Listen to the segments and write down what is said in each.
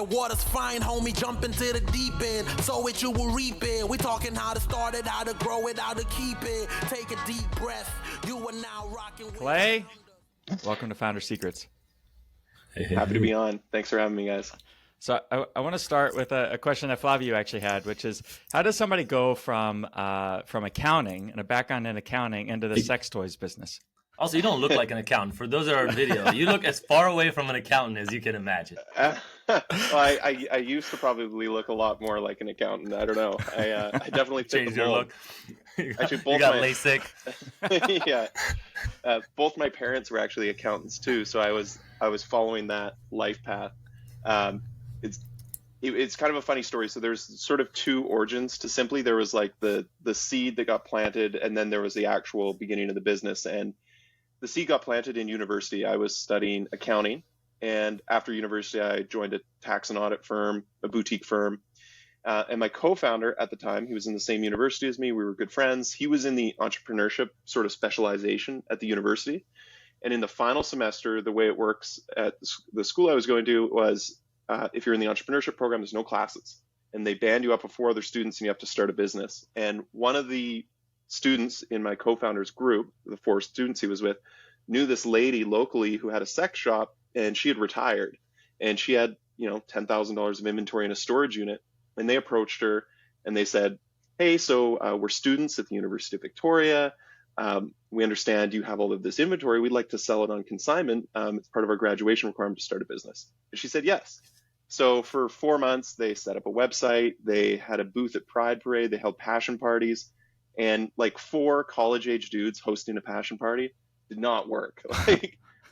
the water's fine, homie, jump into the deep end. Sow it, you will reap it. We talking how to start it, how to grow it, how to keep it. Take a deep breath. You are now rocking with Clay, welcome to Founder Secrets. Happy to be on. Thanks for having me, guys. So I want to start with a question that Flavio actually had, which is, how does somebody go from accounting and a background in accounting into the sex toys business? Also, you don't look like an accountant. For those that are on video, you look as far away from an accountant as you can imagine. Well, I used to probably look a lot more like an accountant. I don't know. I definitely fit Changed the your mold. look. Actually, You got LASIK. Yeah. Both my parents were actually accountants too, so I was following that life path. It's kind of a funny story. So there's sort of two origins to Simply. There was like the seed that got planted, and then there was the actual beginning of the business. And the seed got planted in university. I was studying accounting, and after university, I joined a tax and audit firm, a boutique firm. And my co-founder at the time, he was in the same university as me. We were good friends. He was in the entrepreneurship sort of specialization at the university. And in the final semester, the way it works at the school I was going to was, if you're in the entrepreneurship program, there's no classes. And they band you up with 4 other students and you have to start a business. And one of the students in my co-founder's group, the 4 students he was with, knew this lady locally who had a sex shop, and she had retired. And she had, $10,000 of inventory in a storage unit. And they approached her and they said, hey, so we're students at the University of Victoria. We understand you have all of this inventory. We'd like to sell it on consignment. It's part of our graduation requirement to start a business. And she said yes. So for 4 months, they set up a website. They had a booth at Pride Parade. They held passion parties. And like 4 college-age dudes hosting a passion party did not work.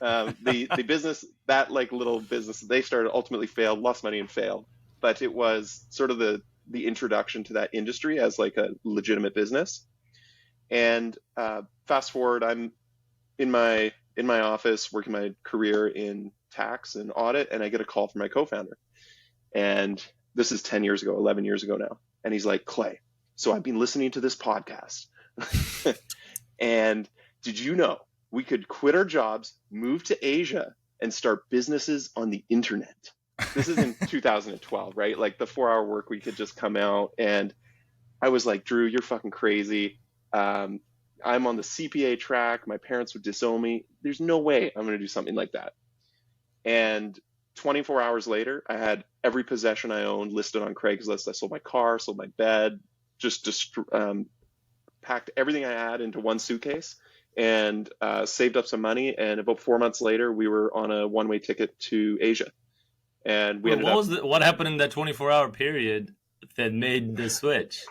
The business, that like little business that they started, ultimately failed, lost money and failed. But it was sort of the introduction to that industry as like a legitimate business. And fast forward, I'm in my office working my career in tax and audit, and I get a call from my co-founder. And this is 10 years ago, 11 years ago now. And he's like, Clay, so I've been listening to this podcast. And did you know we could quit our jobs, move to Asia, and start businesses on the internet? This is in 2012, right? Like the 4-hour work week had just come out. And I was like, Drew, you're fucking crazy. I'm on the CPA track. My parents would disown me. There's no way I'm going to do something like that. And 24 hours later, I had every possession I owned listed on Craigslist. I sold my car, sold my bed, just packed everything I had into one suitcase and saved up some money. And about 4 months later, we were on a one-way ticket to Asia. And we what happened in that 24-hour period that made the switch?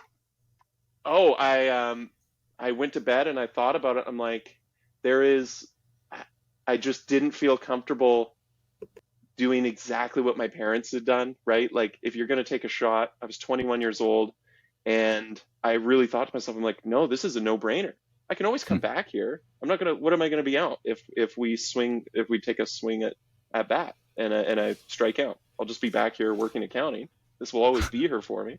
Oh, I went to bed and I thought about it. I'm like, I just didn't feel comfortable doing exactly what my parents had done, right? Like if you're going to take a shot, I was 21 years old and I really thought to myself, I'm like, no, this is a no-brainer. I can always come back here. What am I going to be out if we take a swing at bat and I strike out? I'll just be back here working accounting. This will always be here for me.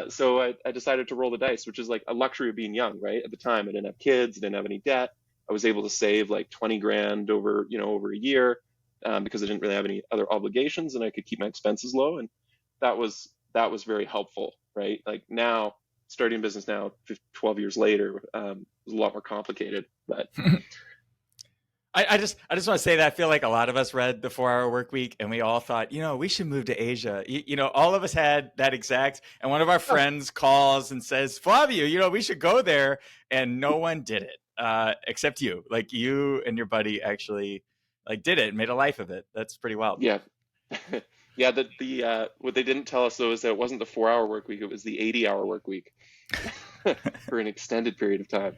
So I decided to roll the dice, which is like a luxury of being young, right? At the time, I didn't have kids, didn't have any debt. I was able to save like 20 grand over a year because I didn't really have any other obligations and I could keep my expenses low. And that was very helpful, right? Like now, starting a business now, 12 years later, is a lot more complicated, but. I just want to say that I feel like a lot of us read the 4-hour work week and we all thought, we should move to Asia. All of us had that exact, and one of our friends calls and says, Flavio, we should go there. And no one did it, except you. Like you and your buddy actually did it and made a life of it. That's pretty wild. Yeah. Yeah. The what they didn't tell us though is that it wasn't the 4-hour work week. It was the 80-hour work week for an extended period of time.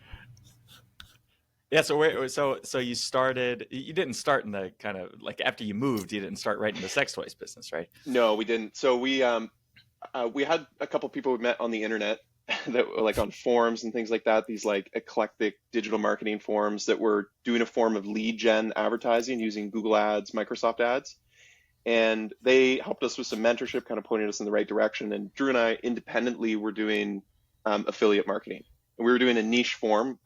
Yeah, so you started. You didn't start in the kind of like after you moved. You didn't start right in the sex toys business, right? No, we didn't. So we had a couple people we met on the internet that were like on forums and things like that. These like eclectic digital marketing forums that were doing a form of lead gen advertising using Google Ads, Microsoft Ads, and they helped us with some mentorship, kind of pointing us in the right direction. And Drew and I independently were doing affiliate marketing, and we were doing a niche form,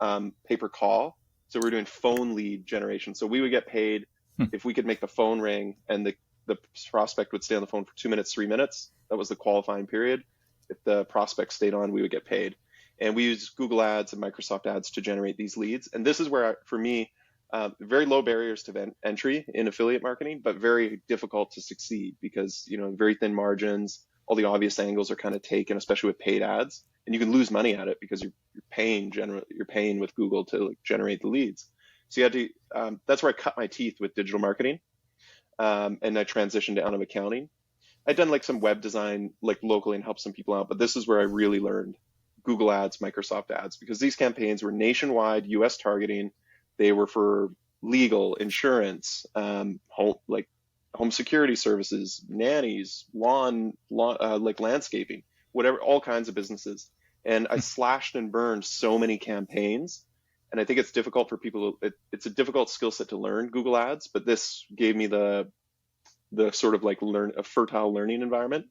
Paper Call. So we were doing phone lead generation. So we would get paid if we could make the phone ring and the prospect would stay on the phone for 2 minutes, 3 minutes. That was the qualifying period. If the prospect stayed on, we would get paid. And we use Google Ads and Microsoft Ads to generate these leads. And this is where, for me, very low barriers to entry in affiliate marketing, but very difficult to succeed because, very thin margins, all the obvious angles are kind of taken, especially with paid ads. And you can lose money at it because you're paying with Google to generate the leads. So you had to, that's where I cut my teeth with digital marketing. And I transitioned out of accounting. I'd done some web design locally and helped some people out, but this is where I really learned Google Ads, Microsoft Ads, because these campaigns were nationwide, US targeting. They were for legal, insurance, home security services, nannies, lawn landscaping, whatever, all kinds of businesses. And I slashed and burned so many campaigns. And I think it's difficult for people. It's a difficult skill set to learn Google Ads, but this gave me the sort of a fertile learning environment.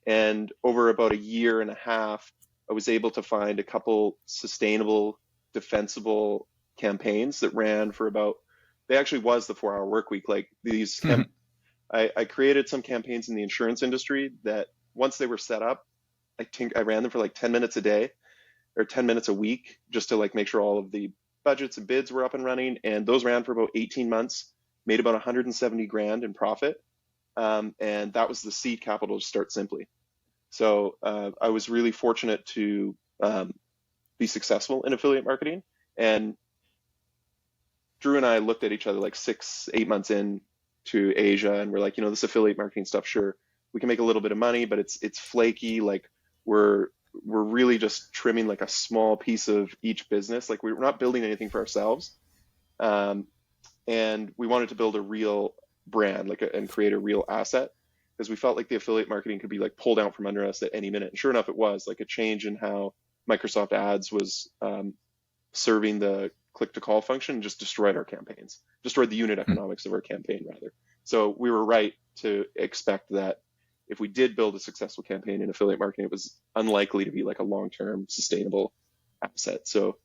And over about a year and a half, I was able to find a couple sustainable, defensible campaigns that ran for they actually was the 4-hour work week. I created some campaigns in the insurance industry that once they were set up, I ran them for 10 minutes a day or 10 minutes a week just to make sure all of the budgets and bids were up and running. And those ran for about 18 months, made about 170 grand in profit. And that was the seed capital to start Simply. So I was really fortunate to be successful in affiliate marketing. And Drew and I looked at each other 6-8 months in to Asia, and we're like, this affiliate marketing stuff, sure, we can make a little bit of money, but it's flaky. We're really just trimming a small piece of each business. We're not building anything for ourselves. And we wanted to build a real brand, and create a real asset, because we felt the affiliate marketing could be pulled out from under us at any minute. And sure enough, it was a change in how Microsoft Ads was serving the click-to-call function, just destroyed our campaigns, destroyed the unit economics of our campaign, rather. So we were right to expect that if we did build a successful campaign in affiliate marketing, it was unlikely to be a long-term sustainable asset. So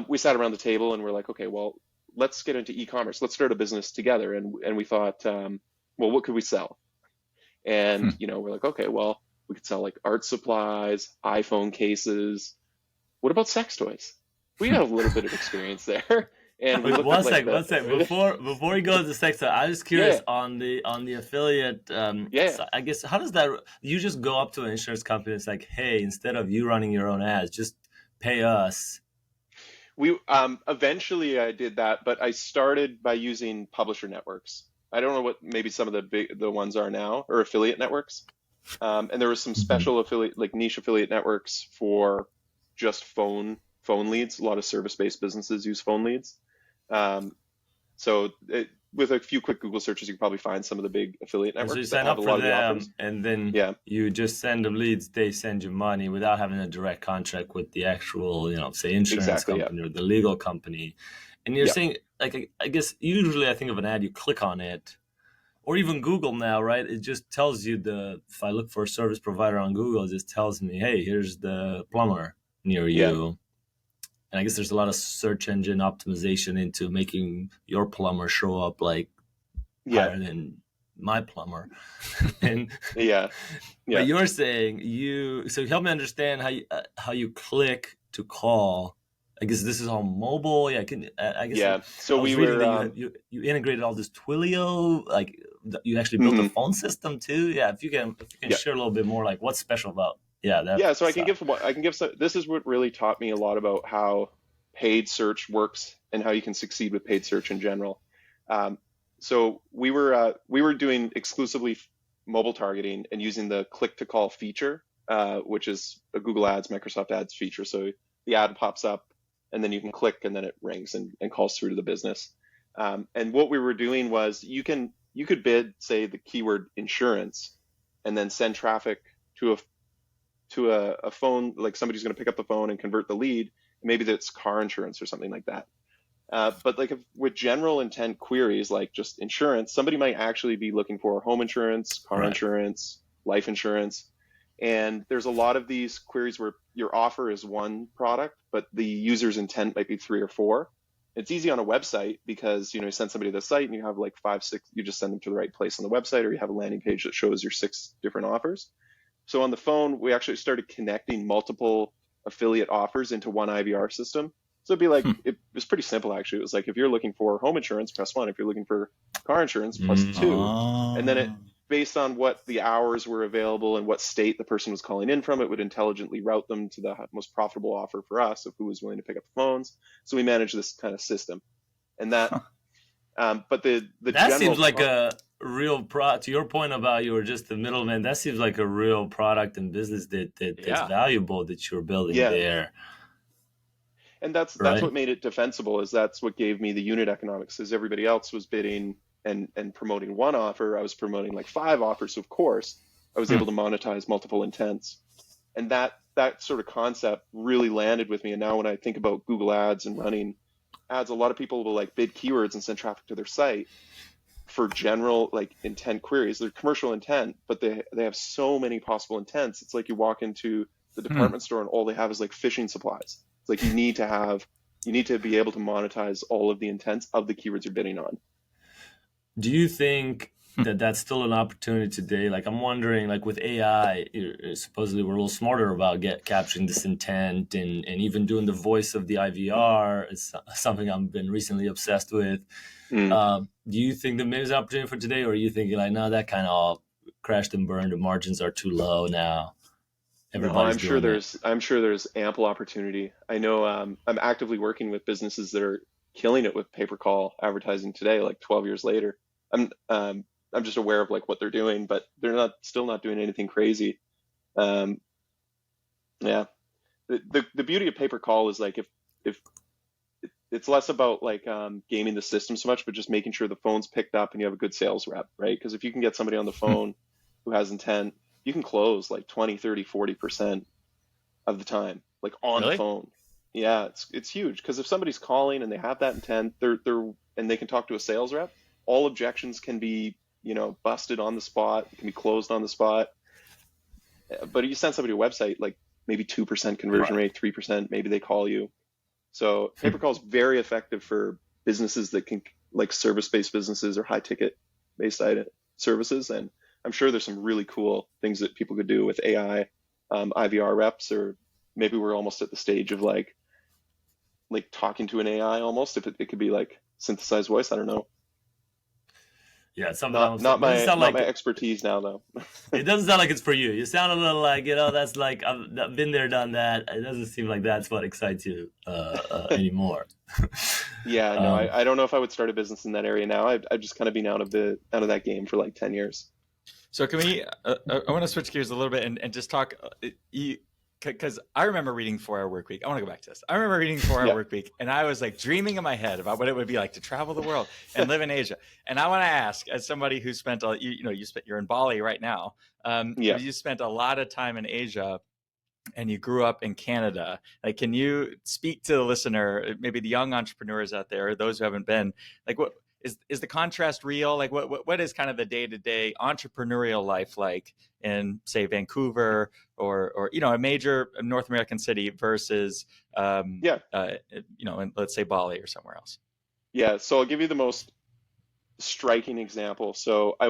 we sat around the table and we're like, okay, well, let's get into e-commerce. Let's start a business together. And we thought, well, what could we sell? And, we're like, okay, well, we could sell art supplies, iPhone cases. What about sex toys? We have a little bit of experience there. And we one sec. Before you go to the sex toy, I'm just curious on the affiliate. So I guess, how does that? You just go up to an insurance company. It's like, hey, instead of you running your own ads, just pay us. We eventually I did that, but I started by using publisher networks. I don't know what maybe some of the ones are now, or affiliate networks. And there was some special affiliate, niche affiliate networks for just phone leads. A lot of service-based businesses use phone leads. With a few quick Google searches, you can probably find some of the big affiliate networks. So you sign up for them, and then you just send them leads. They send you money without having a direct contract with the actual, say insurance company or the legal company. And you're saying, I guess usually I think of an ad, you click on it, or even Google now, right? It just tells you if I look for a service provider on Google, it just tells me, hey, here's the plumber near you. And I guess there's a lot of search engine optimization into making your plumber show up higher than my plumber. And but you're saying so help me understand how you click to call. I guess this is on mobile. So we were you integrated all this Twilio, you actually built a phone system too. Yeah, if you can share a little bit more, what's special about so I can give some. This is what really taught me a lot about how paid search works and how you can succeed with paid search in general. So we were doing exclusively mobile targeting and using the click to call feature, which is a Google Ads, Microsoft Ads feature. So the ad pops up and then you can click and then it rings and calls through to the business. And what we were doing was you could bid, say, the keyword insurance and then send traffic to a phone, somebody's going to pick up the phone and convert the lead. Maybe that's car insurance or something like that. But with general intent queries, just insurance, somebody might actually be looking for home insurance, car insurance, life insurance. And there's a lot of these queries where your offer is one product, but the user's intent might be 3 or 4. It's easy on a website because, you send somebody to the site and you have like 5, 6, you just send them to the right place on the website, or you have a landing page that shows your 6 different offers. So on the phone, we actually started connecting multiple affiliate offers into one IVR system. So it'd be like, it was pretty simple, actually. It was like, if you're looking for home insurance, press 1. If you're looking for car insurance, plus 2. And then it, based on what the hours were available and what state the person was calling in from, it would intelligently route them to the most profitable offer for us of who was willing to pick up the phones. So we managed this kind of system. And that, but the that seems like a real to your point about you were just the middleman, that seems like a real product and business that's valuable that you're building there. And that's what made it defensible, is that's what gave me the unit economics, is everybody else was bidding and promoting one offer. I was promoting like 5 offers. So of course I was able to monetize multiple intents. And that sort of concept really landed with me. And now when I think about Google ads and running ads, a lot of people will like bid keywords and send traffic to their site for general like intent queries. They're commercial intent, but they have so many possible intents. It's like you walk into the department store and all they have is like fishing supplies. It's like you need to be able to monetize all of the intents of the keywords you're bidding on. Do you think that that's still an opportunity today? Like, I'm wondering, like with AI, supposedly we're a little smarter about capturing this intent and even doing the voice of the IVR. It's something I've been recently obsessed with. Do you think that maybe there's an opportunity for today, or are you thinking like, no, that kind of all crashed and burned, the margins are too low now? I'm sure there's ample opportunity. I know I'm actively working with businesses that are killing it with Paper Call advertising today, like 12 years later. I'm just aware of like what they're doing, but they're still not doing anything crazy. The beauty of Paper Call is like if it's less about like gaming the system so much, but just making sure the phone's picked up and you have a good sales rep, right? Because if you can get somebody on the phone who has intent, you can close like 20, 30, 40% of the time, like on the phone. Yeah, it's huge, because if somebody's calling and they have that intent, and they can talk to a sales rep, all objections can be, busted on the spot, it can be closed on the spot. But if you send somebody to a website, like maybe 2% conversion rate, 3%, maybe they call you. So Paper Call is very effective for businesses that can, like service-based businesses or high-ticket based services. And I'm sure there's some really cool things that people could do with AI, IVR reps, or maybe we're almost at the stage of like talking to an AI almost, if it could be like synthesized voice. I don't know. Yeah, not my expertise now, though. It doesn't sound like it's for you. You sound a little like, that's like, I've been there, done that. It doesn't seem like that's what excites you anymore. Yeah, no, I don't know if I would start a business in that area now. I've just kind of been out of that game for like 10 years. So can we, I want to switch gears a little bit and just talk, because I remember reading 4-Hour Workweek. I want to go back to this. I remember reading 4-Hour Workweek, and I was like dreaming in my head about what it would be like to travel the world and live in Asia. And I want to ask, as somebody who spent, you're in Bali right now. You spent a lot of time in Asia, and you grew up in Canada. Like, can you speak to the listener, maybe the young entrepreneurs out there, those who haven't been, like, what is the contrast real? Like, what is kind of the day-to-day entrepreneurial life like in, say, Vancouver or a major North American city versus in, let's say Bali or somewhere else? Yeah, so I'll give you the most striking example. So I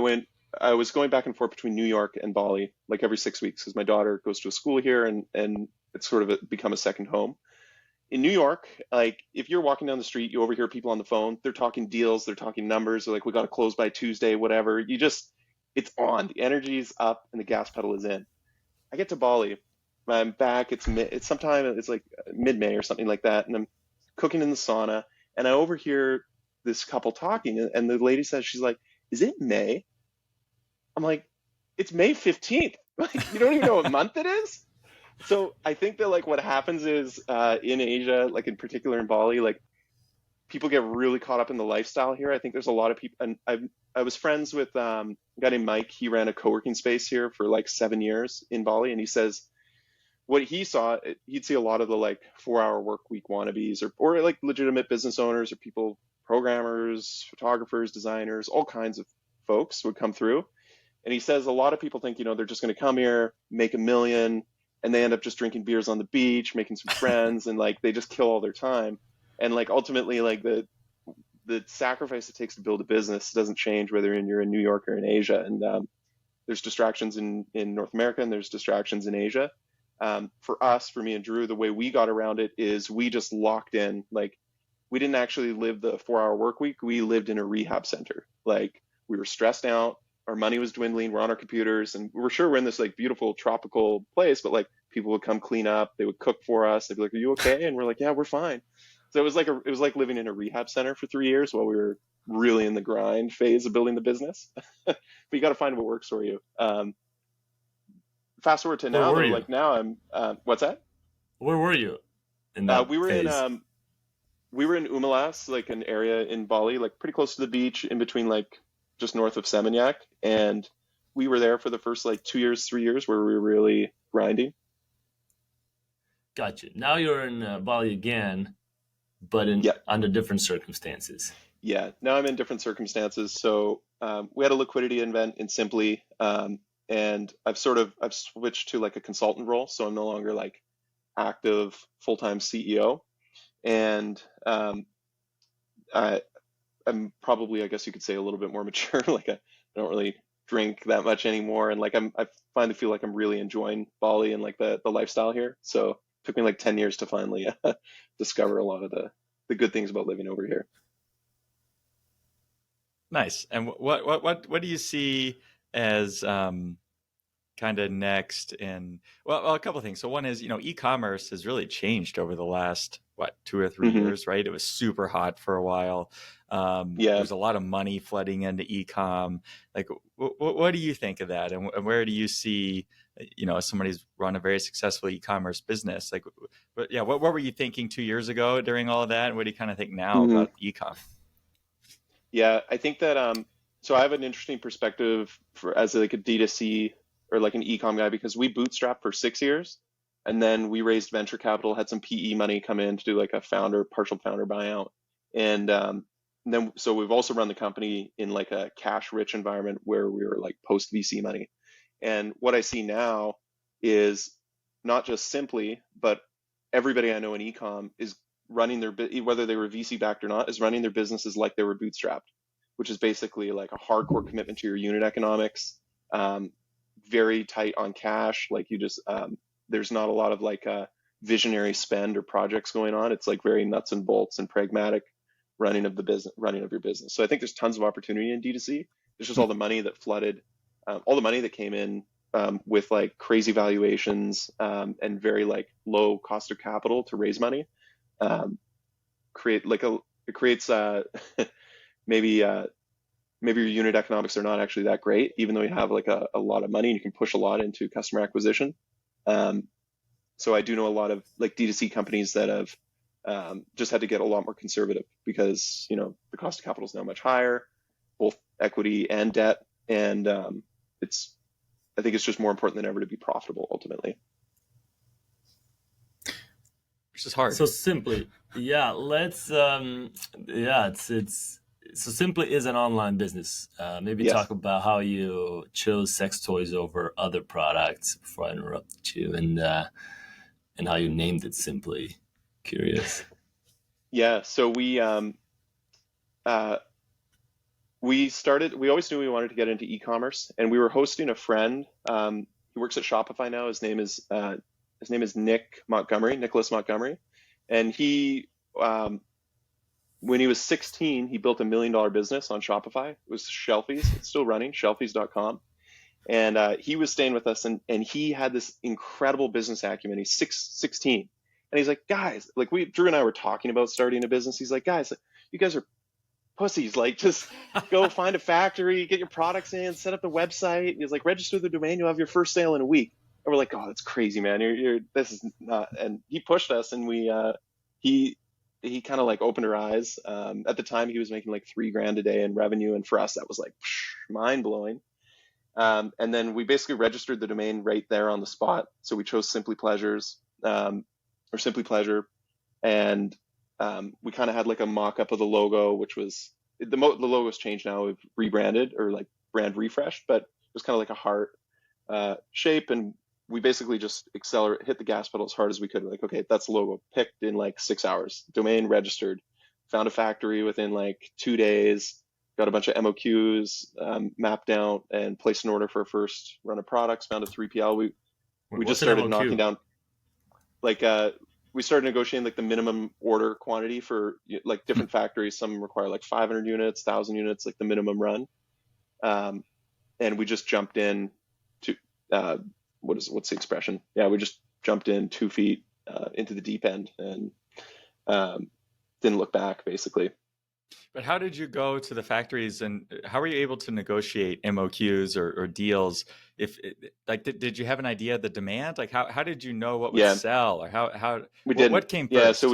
was going back and forth between New York and Bali like every 6 weeks, because my daughter goes to a school here, and it's sort of become a second home. In New York, like if you're walking down the street, you overhear people on the phone, they're talking deals, they're talking numbers, they're like, we got to close by Tuesday, whatever. It's on, the energy's up and the gas pedal is in. I get to Bali, I'm back, it's like mid-May or something like that, and I'm cooking in the sauna, and I overhear this couple talking, and the lady says, she's like, is it May? I'm like, it's May 15th. Like, you don't even know what month it is? So I think that like what happens is in Asia, like in particular in Bali, like people get really caught up in the lifestyle here. I think there's a lot of people, and I was friends with a guy named Mike. He ran a co-working space here for like 7 years in Bali, and he says what he saw, he'd see a lot of the like 4-hour work week wannabes, or like legitimate business owners, or people, programmers, photographers, designers, all kinds of folks would come through. And he says a lot of people think, they're just going to come here, make $1 million, and they end up just drinking beers on the beach, making some friends, and like they just kill all their time. And like ultimately, like the sacrifice it takes to build a business doesn't change whether you're in New York or in Asia. And there's distractions in North America and there's distractions in Asia. For me and Drew, the way we got around it is we just locked in. Like, we didn't actually live the 4-hour work week. We lived in a rehab center. Like, we were stressed out. Our money was dwindling. We're on our computers, and we're sure we're in this like beautiful tropical place, but like people would come clean up. They would cook for us. They'd be like, "Are you okay?" And we're like, "Yeah, we're fine." So it was like living in a rehab center for 3 years while we were really in the grind phase of building the business. But you got to find what works for you. Fast forward to now, though, like now I'm. What's that? Where were you in that phase? We were in Umalas, like an area in Bali, like pretty close to the beach, in between like just north of Seminyak, and we were there for the first like 2 years, 3 years, where we were really grinding. Gotcha. Now you're in Bali again, but under different circumstances. Yeah, now I'm in different circumstances. So we had a liquidity event in Simply, and I've switched to like a consultant role, so I'm no longer like active full-time CEO. And I'm probably, I guess you could say, a little bit more mature. Like I don't really drink that much anymore, and like I finally feel like I'm really enjoying Bali and like the lifestyle here. So it took me like 10 years to finally discover a lot of the good things about living over here. Nice. And what do you see as kind of next in, well, a couple of things. So one is, e-commerce has really changed over the last, 2 or 3 years, right? It was super hot for a while. There's a lot of money flooding into e-com. Like, what do you think of that? And where do you see, as somebody who's run a very successful e-commerce business, like, what were you thinking 2 years ago during all of that? And what do you kind of think now about e-com? Yeah, I think that, so I have an interesting perspective as like a D2C or like an e-com guy, because we bootstrapped for 6 years, and then we raised venture capital, had some PE money come in to do like a partial founder buyout. And then, so we've also run the company in like a cash rich environment where we were like post VC money. And what I see now is not just Simply, but everybody I know in e-com is running whether they were VC backed or not, is running their businesses like they were bootstrapped, which is basically like a hardcore commitment to your unit economics, very tight on cash. Like you just, there's not a lot of like visionary spend or projects going on. It's like very nuts and bolts and pragmatic running of your business. So I think there's tons of opportunity in D2C. There's just all the money that flooded, all the money that came in with like crazy valuations and very like low cost of capital to raise money. Creates maybe your unit economics are not actually that great, even though you have like a lot of money and you can push a lot into customer acquisition. So I do know a lot of like D2C companies that have just had to get a lot more conservative because, the cost of capital is now much higher, both equity and debt. And I think it's just more important than ever to be profitable ultimately. Which is hard. So Simply, so Simply is an online business. Maybe talk about how you chose sex toys over other products before I interrupt you, and how you named it Simply. Curious. Yeah. So we always knew we wanted to get into e-commerce, and we were hosting a friend. He works at Shopify now. His name is Nicholas Montgomery. And he, when he was 16, he built $1 million business on Shopify. It was Shelfies. It's still running, Shelfies.com. And he was staying with us, and he had this incredible business acumen. He's 16. And he's like, guys, like Drew and I were talking about starting a business. He's like, guys, you guys are pussies. Like, just go find a factory, get your products in, set up the website. He's like, register the domain, you'll have your first sale in a week. And we're like, oh, that's crazy, man. This is not. And he pushed us, and he kind of like opened our eyes. At the time, he was making like $3,000 a day in revenue, and for us, that was like mind blowing. And then we basically registered the domain right there on the spot. So we chose Simply Pleasures, or Simply Pleasure, and we kind of had like a mock-up of the logo, which was the logo's changed now. We've rebranded or like brand refreshed, but it was kind of like a heart shape, and we basically just hit the gas pedal as hard as we could. We're like, okay, that's the logo, picked in like 6 hours, domain registered, found a factory within like 2 days, got a bunch of MOQs mapped out, and placed an order for our first run of products, found a 3PL. We just started knocking down, like, we started negotiating like the minimum order quantity for like different factories. Some require like 500 units, 1,000 units, like the minimum run. And we just jumped in to, what's the expression? Yeah, we just jumped in 2 feet into the deep end and didn't look back, basically. But how did you go to the factories, and how were you able to negotiate MOQs or deals? If like, did you have an idea of the demand? Like, how did you know what would sell, or what came first? So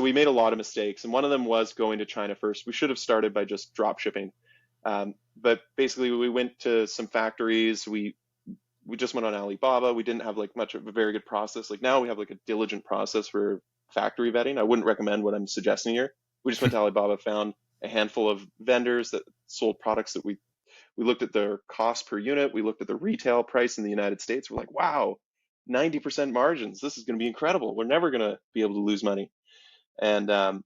we made a lot of mistakes, and one of them was going to China first. We should have started by just drop shipping. But basically, we went to some factories. We just went on Alibaba. We didn't have like much of a very good process. Like now we have like a diligent process for factory vetting. I wouldn't recommend what I'm suggesting here. We just went to Alibaba, found a handful of vendors that sold products that we looked at their cost per unit. We looked at the retail price in the United States. We're like, wow, 90% margins. This is going to be incredible. We're never going to be able to lose money. And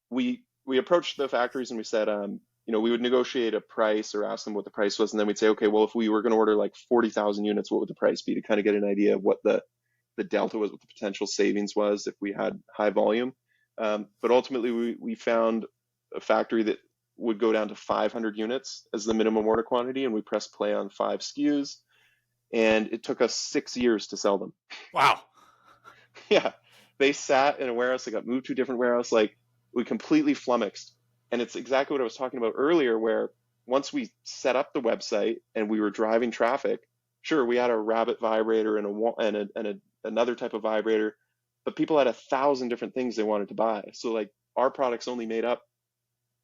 we approached the factories and we said, we would negotiate a price or ask them what the price was. And then we'd say, okay, well, if we were going to order like 40,000 units, what would the price be, to kind of get an idea of what the delta was, what the potential savings was if we had high volume. But ultimately, we found a factory that would go down to 500 units as the minimum order quantity, and we pressed play on 5 SKUs, and it took us 6 years to sell them. Wow. Yeah, they sat in a warehouse. They got moved to a different warehouse. Like, we completely flummoxed. And it's exactly what I was talking about earlier, where once we set up the website and we were driving traffic, sure, we had a Rabbit vibrator and another type of vibrator, but people had 1,000 different things they wanted to buy. So like our products only made up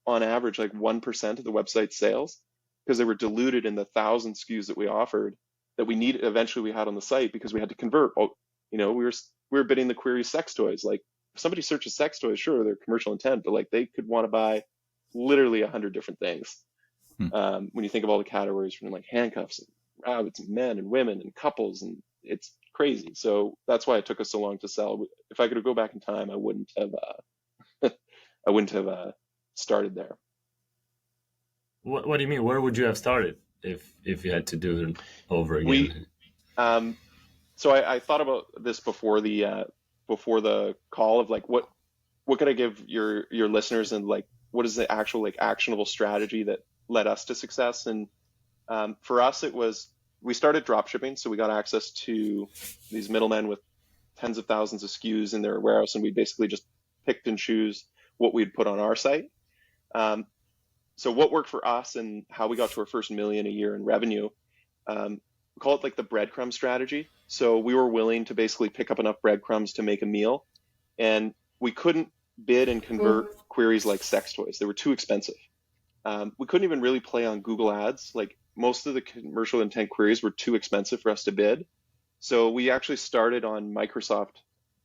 on average like 1% of the website sales, because they were diluted in the 1,000 SKUs that we offered that we needed. Eventually we had on the site, because we had to convert. We were bidding the query sex toys. Like if somebody searches sex toys, sure, they're commercial intent, but like they could want to buy literally 100 different things. When you think of all the categories, from like handcuffs and rabbits and men and women and couples, and it's crazy. So that's why it took us so long to sell. If I could go back in time, I wouldn't have started there. What do you mean? Where would you have started if you had to do it over again? So I thought about this before the call of like what could I give your listeners, and like what is the actual like actionable strategy that led us to success. And for us, it was, we started dropshipping. So we got access to these middlemen with tens of thousands of SKUs in their warehouse, and we basically just picked and choose what we'd put on our site. So what worked for us and how we got to our first $1 million a year in revenue, we call it like the breadcrumb strategy. So we were willing to basically pick up enough breadcrumbs to make a meal, and we couldn't bid and convert queries like sex toys. They were too expensive. We couldn't even really play on Google ads. Like most of the commercial intent queries were too expensive for us to bid. So we actually started on Microsoft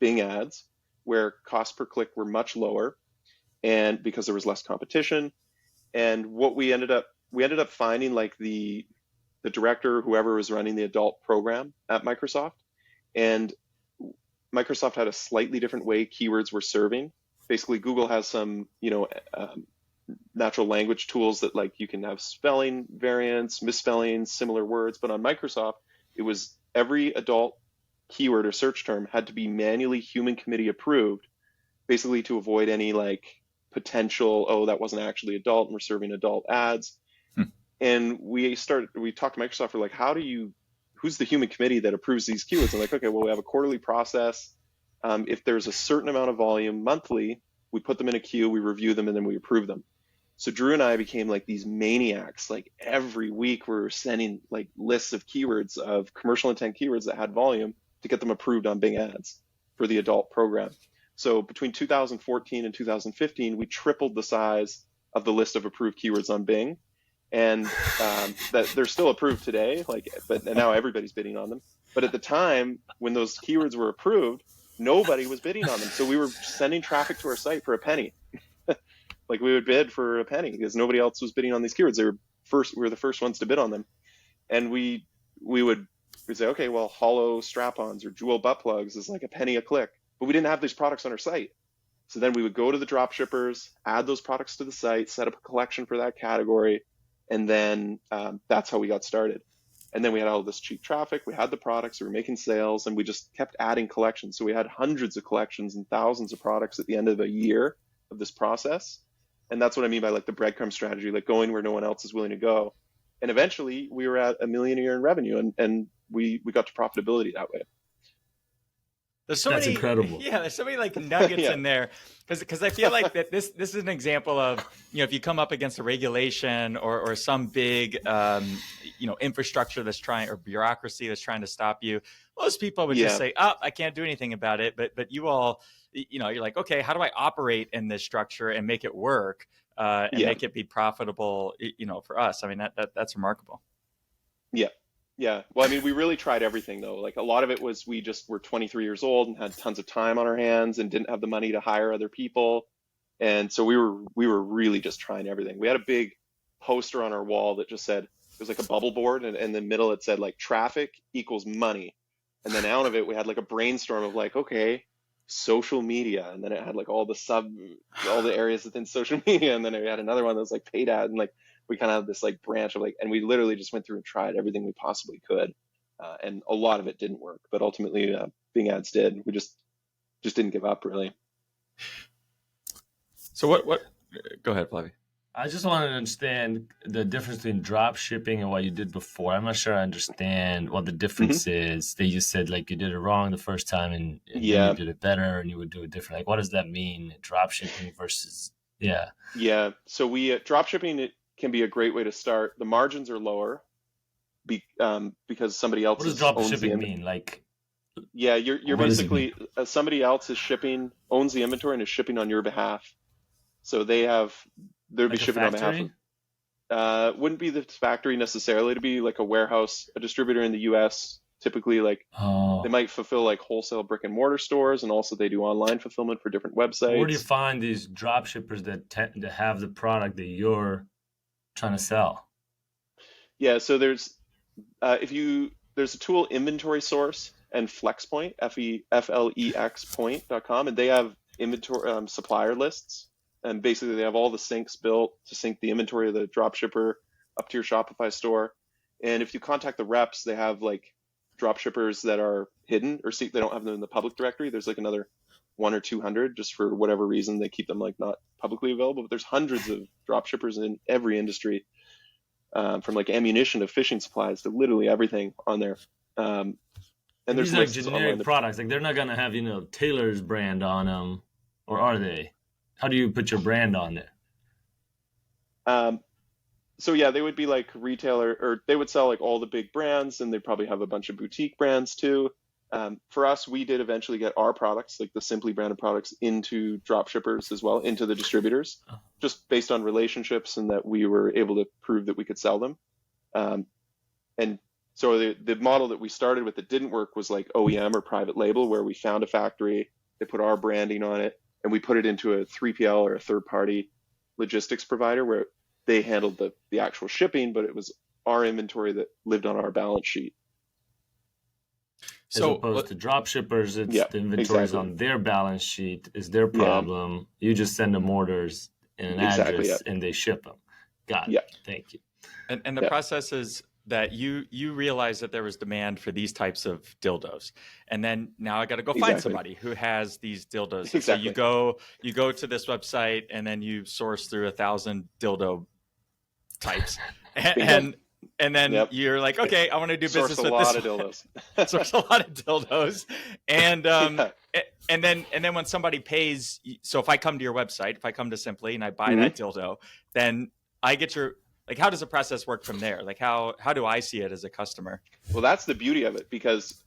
Bing ads, where cost per click were much lower, and because there was less competition. And what we ended up finding, like the director, whoever was running the adult program at Microsoft, and Microsoft had a slightly different way keywords were serving. Basically, Google has some, natural language tools that like you can have spelling variants, misspellings, similar words. But on Microsoft, it was every adult keyword or search term had to be manually human committee approved, basically to avoid any like potential, oh, that wasn't actually adult and we're serving adult ads. And we talked to Microsoft for like, who's the human committee that approves these keywords? And like, okay, well, we have a quarterly process. If there's a certain amount of volume monthly, we put them in a queue, we review them, and then we approve them. So Drew and I became like these maniacs. Like every week we were sending like lists of keywords, of commercial intent keywords that had volume, to get them approved on Bing ads for the adult program. So between 2014 and 2015, we tripled the size of the list of approved keywords on Bing. And that they're still approved today, but now everybody's bidding on them. But at the time when those keywords were approved, nobody was bidding on them. So we were sending traffic to our site for a penny. Like we would bid for a penny because nobody else was bidding on these keywords. We were the first ones to bid on them. And we would We'd say, okay, well, hollow strap-ons or jewel butt plugs is like a penny a click, but we didn't have these products on our site. So then we would go to the dropshippers, add those products to the site, set up a collection for that category, and then that's how we got started. And then we had all this cheap traffic, we had the products, we were making sales, and we just kept adding collections. So we had hundreds of collections and thousands of products at the end of a year of this process. And that's what I mean by like the breadcrumb strategy, like going where no one else is willing to go. And eventually we were at $1 million a year in revenue, and we got to profitability that way. There's so That's many, incredible. Yeah, there's so many like nuggets Yeah. in there, because I feel like that this is an example of, if you come up against a regulation or some big infrastructure that's trying, or bureaucracy that's trying to stop you, most people would just say, "Oh, I can't do anything about it." But you all, you're like, okay, how do I operate in this structure and make it work and make it be profitable? For us, I mean that's remarkable. Yeah. Yeah. Well, I mean, we really tried everything though. Like a lot of it was we just were 23 years old and had tons of time on our hands and didn't have the money to hire other people. And so we were really just trying everything. We had a big poster on our wall that just said, it was like a bubble board, and in the middle it said like traffic equals money. And then out of it, we had like a brainstorm of like, okay, social media. And then it had like all the areas within social media. And then we had another one that was like paid ad, and like, we kind of had this like branch of like, and we literally just went through and tried everything we possibly could. And a lot of it didn't work, but ultimately Bing ads did. We just didn't give up really. So what, go ahead, Flavie. I just want to understand the difference between drop shipping and what you did before. I'm not sure I understand what the difference is. That you said like you did it wrong the first time and then you did it better and you would do it different. Like what does that mean? Drop shipping versus, Yeah. So we drop shipping, it can be a great way to start. The margins are lower because somebody else. What does drop shipping mean? Like, yeah, you're basically somebody else is owns the inventory and is shipping on your behalf. So they'd be shipping on behalf of. Wouldn't be the factory necessarily. To be like a warehouse, a distributor in the U.S. Typically, like they might fulfill like wholesale brick and mortar stores, and also they do online fulfillment for different websites. Where do you find these drop shippers that have the product that you're trying to sell? Yeah, so there's there's a tool, Inventory Source, and FlexPoint, FLEX.com, and they have inventory supplier lists, and basically they have all the syncs built to sync the inventory of the drop shipper up to your Shopify store. And if you contact the reps, they have like drop shippers that are hidden, or they don't have them in the public directory. There's like another 100 or 200, just for whatever reason they keep them like not publicly available. But there's hundreds of drop shippers in every industry, from like ammunition to fishing supplies to literally everything on there. And there's these are generic products. Like they're not gonna have Taylor's brand on them, or are they? How do you put your brand on there? So yeah, they would be like retailer, or they would sell like all the big brands, and they'd probably have a bunch of boutique brands too. For us, we did eventually get our products, like the Simply branded products, into drop shippers as well, into the distributors, just based on relationships and that we were able to prove that we could sell them. And so the model that we started with that didn't work was like OEM or private label, where we found a factory, they put our branding on it, and we put it into a 3PL or a third-party logistics provider where they handled the actual shipping, but it was our inventory that lived on our balance sheet. As opposed to drop shippers, it's the inventory is on their balance sheet, is their problem. You just send them orders and an address and they ship them. Got it. Thank you. And the process is that you realize that there was demand for these types of dildos, and then now I got to go find somebody who has these dildos. So you go to this website, and then you source through 1,000 dildo types, and then you're like, okay, I want to do business with this. Source a lot of dildos, and then when somebody pays, so if I come to your website, if I come to Simply and I buy that dildo, then I get your. Like, how does the process work from there? Like, how do I see it as a customer? Well, that's the beauty of it, because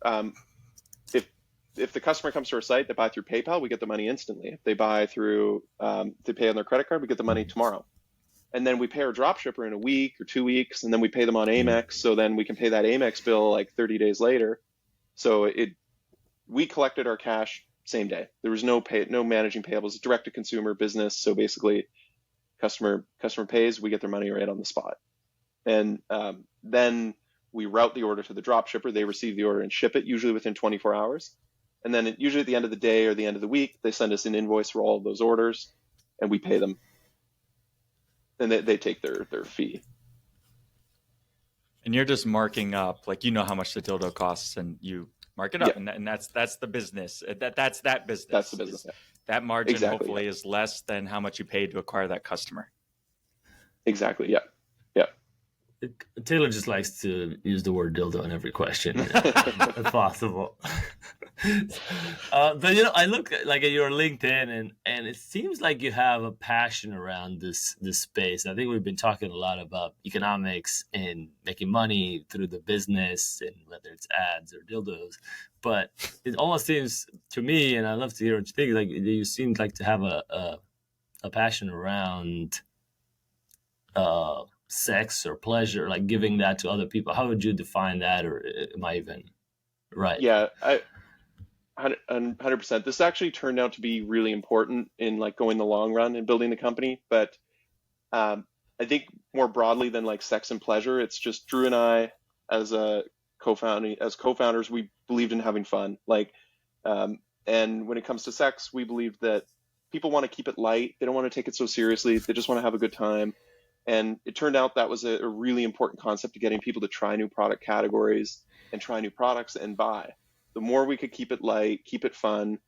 if the customer comes to our site, they buy through PayPal, we get the money instantly. If they buy through, they pay on their credit card, we get the money tomorrow. And then we pay our drop shipper in a week or 2 weeks, and then we pay them on Amex, so then we can pay that Amex bill like 30 days later. So we collected our cash same day. There was no managing payables, direct to consumer business. So basically, customer pays, we get their money right on the spot. And then we route the order to the drop shipper. They receive the order and ship it, usually within 24 hours. And then usually at the end of the day or the end of the week, they send us an invoice for all of those orders, and we pay them. And they take their fee. And you're just marking up, like, you know how much the dildo costs, and you mark it up, and that's the business. That's that business. That's the business. Yeah. That margin hopefully yeah. is less than how much you paid to acquire that customer. Exactly. Yeah. Taylor just likes to use the word dildo in every question, if possible. But I look like at your LinkedIn, and it seems like you have a passion around this space. I think we've been talking a lot about economics and making money through the business, and whether it's ads or dildos. But it almost seems to me, and I'd love to hear what you think, like you seem like to have a passion around sex or pleasure, like giving that to other people. How would you define that, or am I even right? Yeah, 100%. This actually turned out to be really important in like going the long run and building the company. But I think more broadly than like sex and pleasure, it's just Drew and I as co-founders, we believed in having fun. And when it comes to sex, we believed that people want to keep it light. They don't want to take it so seriously. They just want to have a good time. And it turned out that was a really important concept to getting people to try new product categories and try new products and buy. The more we could keep it light, keep it fun,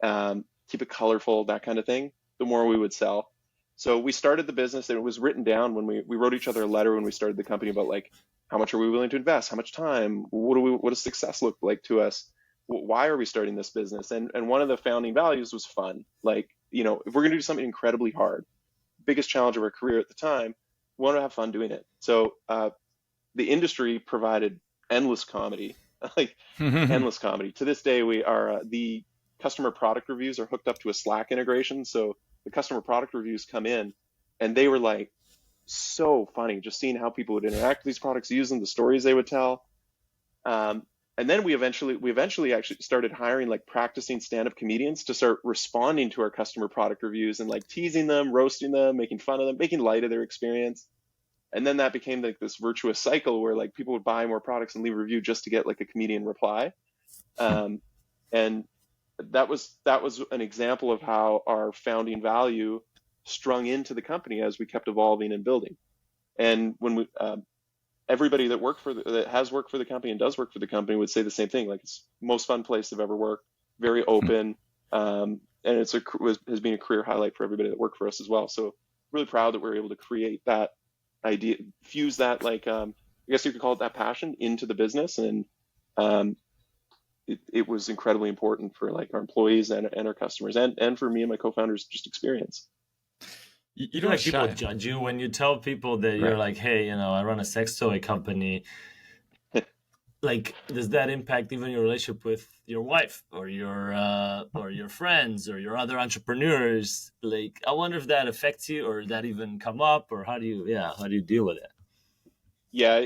keep it colorful, that kind of thing, the more we would sell. So we started the business, and it was written down when we wrote each other a letter when we started the company about like, how much are we willing to invest? How much time? What does success look like to us? Why are we starting this business? And one of the founding values was fun. Like, if we're going to do something incredibly hard, biggest challenge of our career at the time, we want to have fun doing it. So the industry provided endless comedy, endless comedy. To this day, we are the customer product reviews are hooked up to a Slack integration. So the customer product reviews come in, and they were like so funny, just seeing how people would interact with these products, use them, the stories they would tell. And then we eventually actually started hiring like practicing stand-up comedians to start responding to our customer product reviews and like teasing them, roasting them, making fun of them, making light of their experience. And then that became like this virtuous cycle where like people would buy more products and leave a review just to get like a comedian reply. And that was an example of how our founding value strung into the company as we kept evolving and building. And when we everybody that has worked for the company and does work for the company would say the same thing. Like, it's the most fun place they've ever worked, very open, and has been a career highlight for everybody that worked for us as well. So really proud that we were able to create that idea, fuse that, like, I guess you could call it that passion into the business. And it was incredibly important for like our employees and our customers and for me and my co-founders just experience. You don't like people judge you when you tell people that you're like, hey, I run a sex toy company. Like, does that impact even your relationship with your wife or your friends or your other entrepreneurs? Like, I wonder if that affects you, or that even come up, or how do you deal with it? Yeah,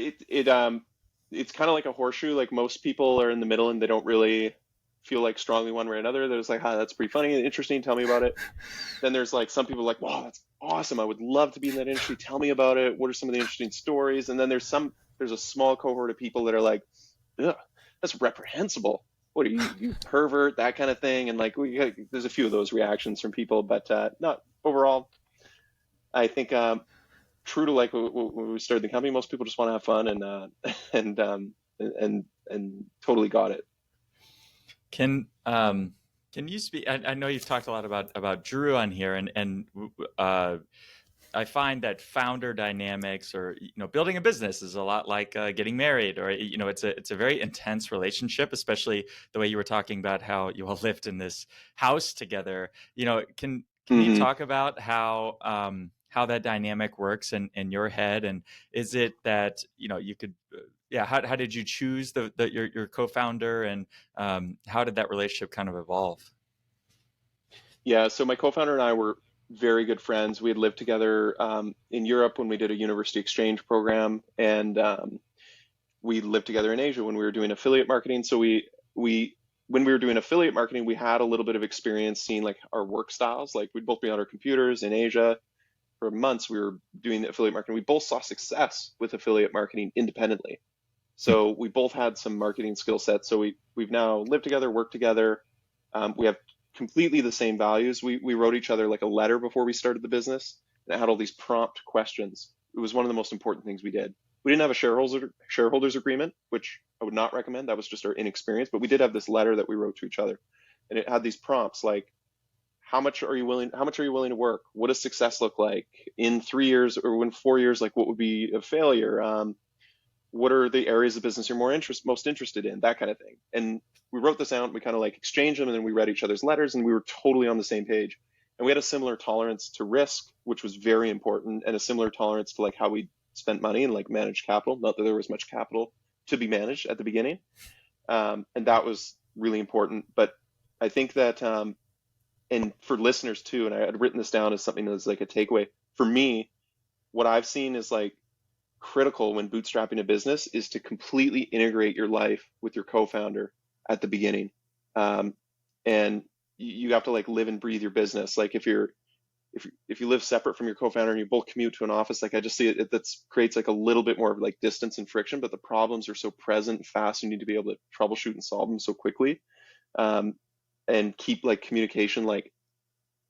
it's kind of like a horseshoe. Like, most people are in the middle and they don't really feel like strongly one way or another. There's like, that's pretty funny and interesting. Tell me about it. Then there's like some people like, wow, that's awesome. I would love to be in that industry. Tell me about it. What are some of the interesting stories? And then there's a small cohort of people that are like, ugh, that's reprehensible. What are you pervert, that kind of thing. And like, there's a few of those reactions from people, but not overall. I think true to like when we started the company, most people just want to have fun and totally got it. Can you speak? I know you've talked a lot about Drew on here, and I find that founder dynamics, or building a business, is a lot like getting married, or it's a very intense relationship, especially the way you were talking about how you all lived in this house together. Can you talk about how that dynamic works in your head, and is it that you could how did you choose your co-founder, and how did that relationship kind of evolve? Yeah, so my co-founder and I were very good friends. We had lived together in Europe when we did a university exchange program, and we lived together in Asia when we were doing affiliate marketing. So when we were doing affiliate marketing, we had a little bit of experience seeing like our work styles. Like, we'd both be on our computers in Asia for months. We were doing the affiliate marketing. We both saw success with affiliate marketing independently. So we both had some marketing skill sets. So we've now lived together, worked together. We have completely the same values. We wrote each other like a letter before we started the business, and it had all these prompt questions. It was one of the most important things we did. We didn't have a shareholders agreement, which I would not recommend. That was just our inexperience. But we did have this letter that we wrote to each other, and it had these prompts like, how much are you willing to work? What does success look like in 3 years, or in 4 years? Like, what would be a failure? What are the areas of business you're most interested in? That kind of thing. And we wrote this out. We kind of like exchanged them, and then we read each other's letters, and we were totally on the same page. And we had a similar tolerance to risk, which was very important, and a similar tolerance to like how we spent money and like managed capital. Not that there was much capital to be managed at the beginning, and that was really important. But I think that, and for listeners too, and I had written this down as something that's like a takeaway for me. What I've seen is like critical when bootstrapping a business is to completely integrate your life with your co-founder at the beginning, and you have to like live and breathe your business. Like if you live separate from your co-founder and you both commute to an office, like I just see it that creates like a little bit more of like distance and friction, but the problems are so present and fast. You need to be able to troubleshoot and solve them so quickly, and keep like communication like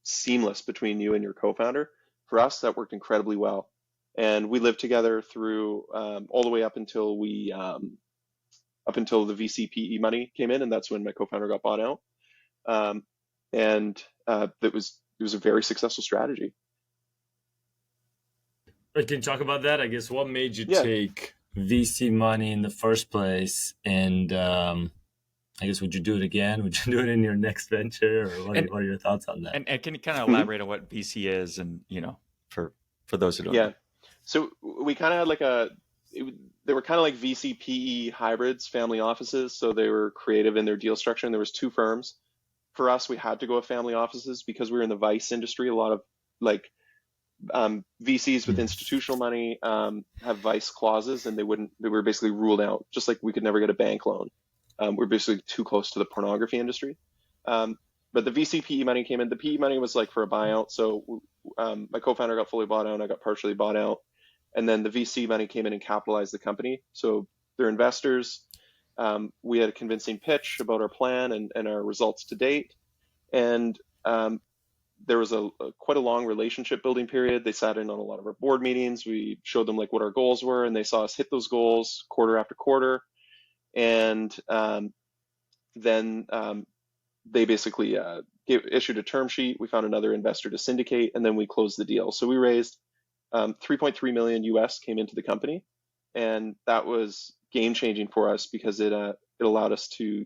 seamless between you and your co-founder. For us, that worked incredibly well. And we lived together through all the way up until the VC PE money came in, and that's when my co-founder got bought out. And it was a very successful strategy. Can you talk about that? I guess what made you take VC money in the first place, and I guess would you do it again? Would you do it in your next venture, or what are your thoughts on that? And can you kind of elaborate on what VC is, and for those who don't know? So we kind of had like they were kind of like VC PE hybrids, family offices. So they were creative in their deal structure, and there was two firms. For us, we had to go with family offices because we were in the vice industry. A lot of like VCs with institutional money have vice clauses, and they were basically ruled out, just like we could never get a bank loan. We're basically too close to the pornography industry. But the VC PE money came in. The PE money was like for a buyout. So my co-founder got fully bought out, and I got partially bought out. And then the VC money came in and capitalized the company. So they're investors. We had a convincing pitch about our plan and our results to date. And there was quite a long relationship building period. They sat in on a lot of our board meetings. We showed them like what our goals were, and they saw us hit those goals quarter after quarter. And then they basically issued a term sheet. We found another investor to syndicate, and then we closed the deal. So we raised 3.3 million US came into the company, and that was game changing for us because it allowed us to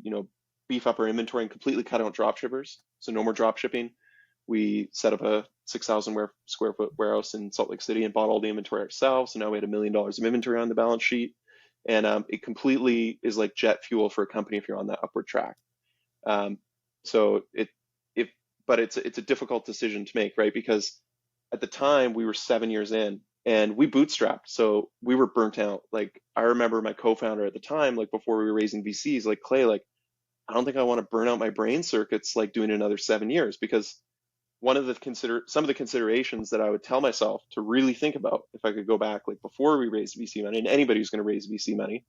beef up our inventory and completely cut out dropshippers. So no more dropshipping. We set up a 6,000 square foot warehouse in Salt Lake City and bought all the inventory ourselves. So now we had $1 million of inventory on the balance sheet, and it completely is like jet fuel for a company if you're on that upward track. So it's a difficult decision to make, right? Because at the time we were 7 years in and we bootstrapped, so we were burnt out. Like I remember my co-founder at the time, like before we were raising VCs, like Clay, like I don't think I want to burn out my brain circuits like doing another 7 years, because some of the considerations that I would tell myself to really think about if I could go back, like before we raised VC money, and anybody who's going to raise VC money,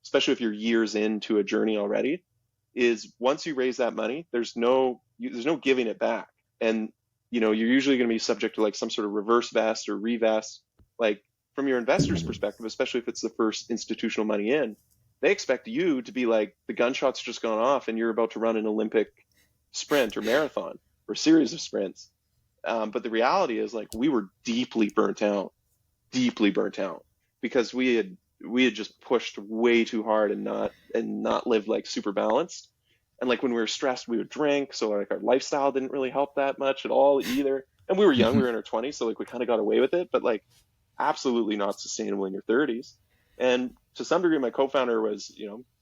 especially if you're years into a journey already, is once you raise that money, there's no giving it back. And you're usually going to be subject to like some sort of reverse vest or revest. Like from your investor's perspective, especially if it's the first institutional money in, they expect you to be like the gunshot's just gone off and you're about to run an Olympic sprint or marathon or series of sprints. But the reality is like we were deeply burnt out because we had just pushed way too hard and not lived like super balanced. And like when we were stressed, we would drink. So like our lifestyle didn't really help that much at all either. And we were young, we were in our 20s. So like we kind of got away with it, but like absolutely not sustainable in your 30s. And to some degree, my co-founder was,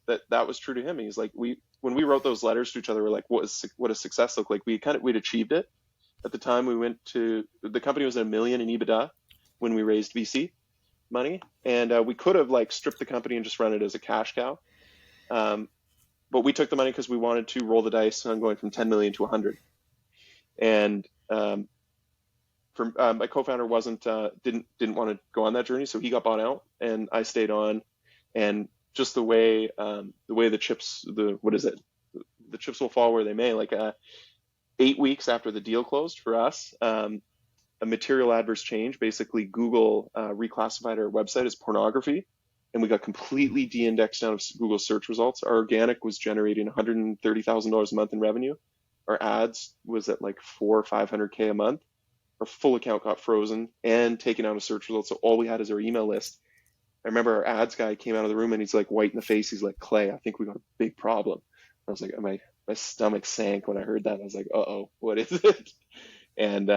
that was true to him. He's like, when we wrote those letters to each other, we're like, what does success look like? We'd achieved it. At the time the company was at $1 million in EBITDA when we raised VC money. And we could have like stripped the company and just run it as a cash cow. But we took the money because we wanted to roll the dice on going from 10 million to 100. And my co-founder didn't want to go on that journey, so he got bought out, and I stayed on. And just the way the chips, the chips will fall where they may. Like 8 weeks after the deal closed for us, a material adverse change. Basically, Google reclassified our website as pornography, and we got completely de-indexed out of Google search results. Our organic was generating $130,000 a month in revenue. Our ads was at like $400,000 or $500K a month. Our full account got frozen and taken out of search results. So all we had is our email list. I remember our ads guy came out of the room and he's like white in the face. He's like, "Clay, I think we got a big problem." I was like, my stomach sank when I heard that. I was like, "Uh-oh, what is it?" And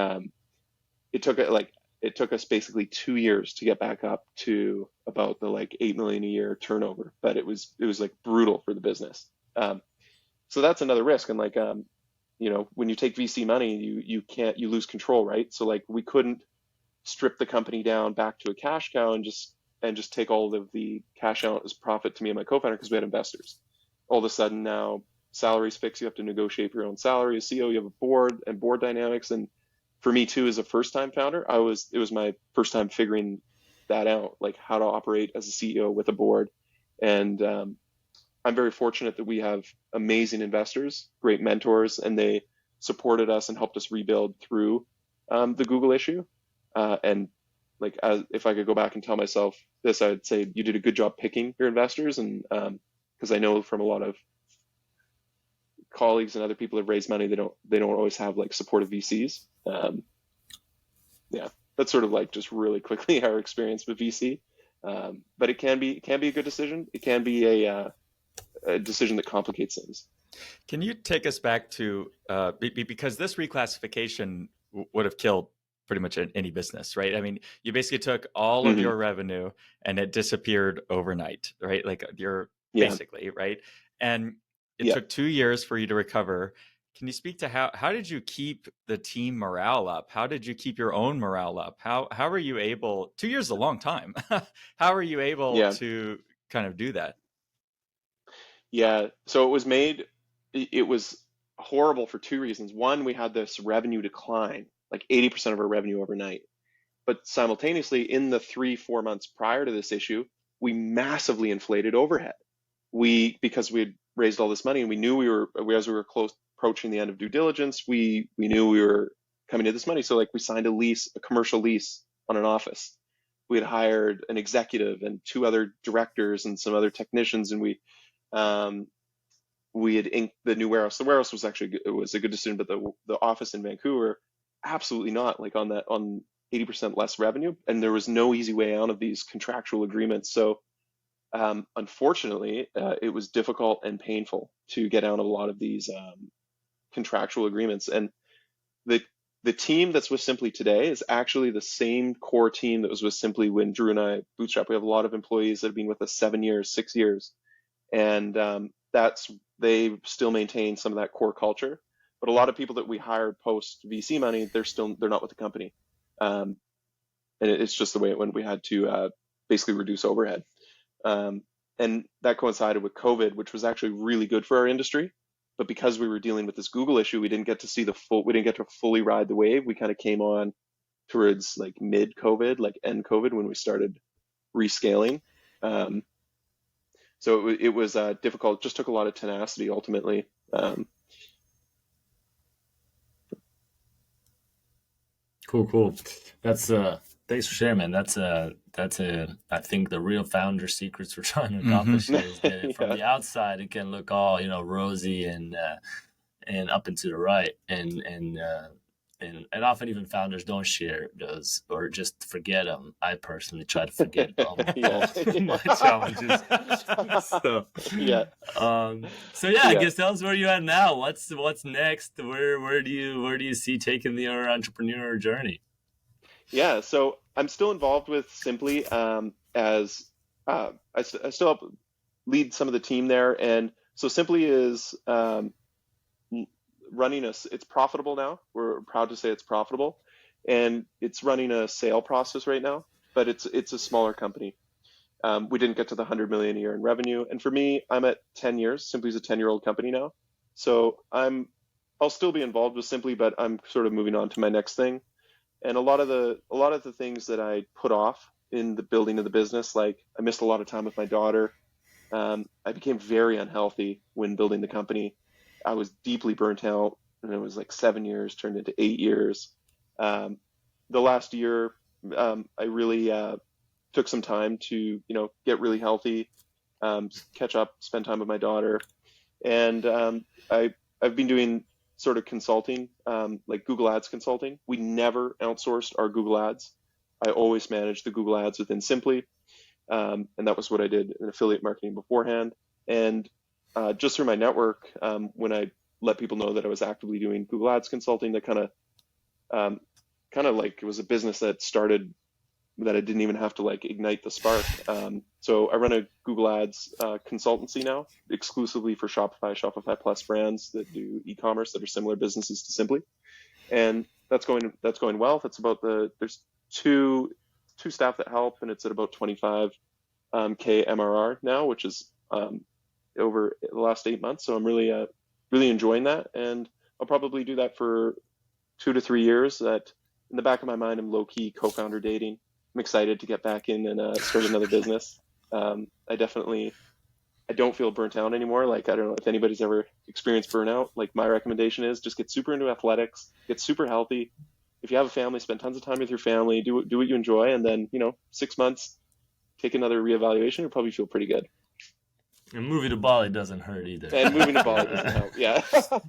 it took us basically 2 years to get back up to about the like 8 million a year turnover. But it was like brutal for the business. So that's another risk. And like, when you take VC money, you lose control, right? So like we couldn't strip the company down back to a cash cow and just take all of the cash out as profit to me and my co-founder because we had investors. All of a sudden now salary's fixed. You have to negotiate your own salary. As CEO, you have a board and board dynamics. And for me too, as a first-time founder, it was my first time figuring that out, like how to operate as a CEO with a board. And I'm very fortunate that we have amazing investors, great mentors, and they supported us and helped us rebuild through the Google issue. And like, if I could go back and tell myself this, I'd say you did a good job picking your investors. And because I know from a lot of colleagues and other people that raise money, they don't always have like supportive VCs. That's sort of like just really quickly our experience with VC. But it can be a good decision. It can be a decision that complicates things. Can you take us back to because this reclassification would have killed pretty much any business, right? I mean, you basically took all of your revenue and it disappeared overnight, right? Like basically, right? And it took 2 years for you to recover. Can you speak to how did you keep the team morale up? How did you keep your own morale up? How were you able? 2 years is a long time. How were you able to kind of do that? Yeah, so it was horrible for two reasons. One, we had this revenue decline, like 80% of our revenue overnight. But simultaneously, in the 3-4 months prior to this issue, we massively inflated overhead. Because we had raised all this money and we knew as we were close approaching the end of due diligence, we knew we were coming to this money. So like we signed a commercial lease on an office. We had hired an executive and 2 other directors and some other technicians, and we had inked the new warehouse. The warehouse was it was a good decision, but the office in Vancouver, absolutely not, like on 80% less revenue. And there was no easy way out of these contractual agreements. So unfortunately, it was difficult and painful to get out of a lot of these contractual agreements. And the team that's with Simply today is actually the same core team that was with Simply when Drew and I bootstrapped. We have a lot of employees that have been with us 7 years, 6 years. And they still maintain some of that core culture. But a lot of people that we hired post VC money, they're not with the company. And it's just the way it went. We had to basically reduce overhead. And that coincided with COVID, which was actually really good for our industry. But because we were dealing with this Google issue, we didn't get to fully ride the wave. We kind of came on towards like mid-COVID, like end COVID, when we started rescaling. So it was difficult. It just took a lot of tenacity ultimately. Cool. That's thanks for sharing, man. That's I think the real founder secrets we're trying to accomplish is that from the outside it can look all rosy and up and to the right, and often even founders don't share those or just forget them. I personally try to forget all my challenges. I guess tell us where you're at now. What's next? Where do you see taking your entrepreneur journey? Yeah, so I'm still involved with Simply as I still help lead some of the team there, and so Simply is running it's profitable now. We're proud to say it's profitable, and it's running a sale process right now, but it's a smaller company. We didn't get to the 100 million a year in revenue, and for me, I'm at 10 years. Simply's a 10-year-old company now, so I'll still be involved with Simply, but I'm sort of moving on to my next thing. And a lot of the things that I put off in the building of the business, like I missed a lot of time with my daughter. I became very unhealthy when building the company. I was deeply burnt out, and it was like 7 years turned into 8 years. The last year, I really took some time to, get really healthy, catch up, spend time with my daughter. And I've been doing sort of consulting, like Google Ads consulting. We never outsourced our Google Ads. I always managed the Google Ads within Simply. And that was what I did in affiliate marketing beforehand. And just through my network, when I let people know that I was actively doing Google Ads consulting, that kind of like it was a business that started that I didn't even have to like ignite the spark. So I run a Google Ads consultancy now, exclusively for Shopify Plus brands that do e-commerce that are similar businesses to Simply, and that's going well. That's about there's two staff that help, and it's at about 25K MRR now, which is over the last 8 months. So I'm really enjoying that, and I'll probably do that for 2 to 3 years. That in the back of my mind, I'm low-key co-founder dating. I'm excited to get back in and start another business. I don't feel burnt out anymore. Like, I don't know if anybody's ever experienced burnout. Like, my recommendation is just get super into athletics, get super healthy. If you have a family, spend tons of time with your family, do what you enjoy, and then, 6 months, take another reevaluation, you'll probably feel pretty good. And moving to Bali doesn't hurt either. And moving to Bali doesn't help. Yeah.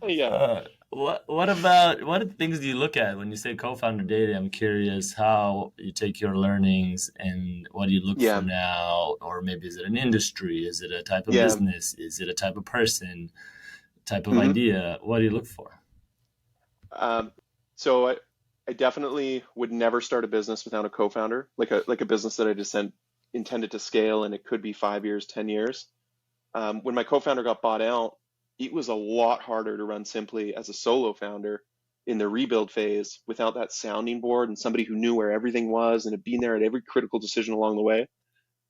Yeah. What things do you look at when you say co-founder dating? I'm curious how you take your learnings and what do you look for now? Or maybe is it an industry? Is it a type of business? Is it a type of person? Type of idea? What do you look for? So I definitely would never start a business without a co-founder, like a business that I just intended to scale, and it could be 5 years, 10 years. When my co-founder got bought out, it was a lot harder to run Simply as a solo founder in the rebuild phase without that sounding board and somebody who knew where everything was and had been there at every critical decision along the way.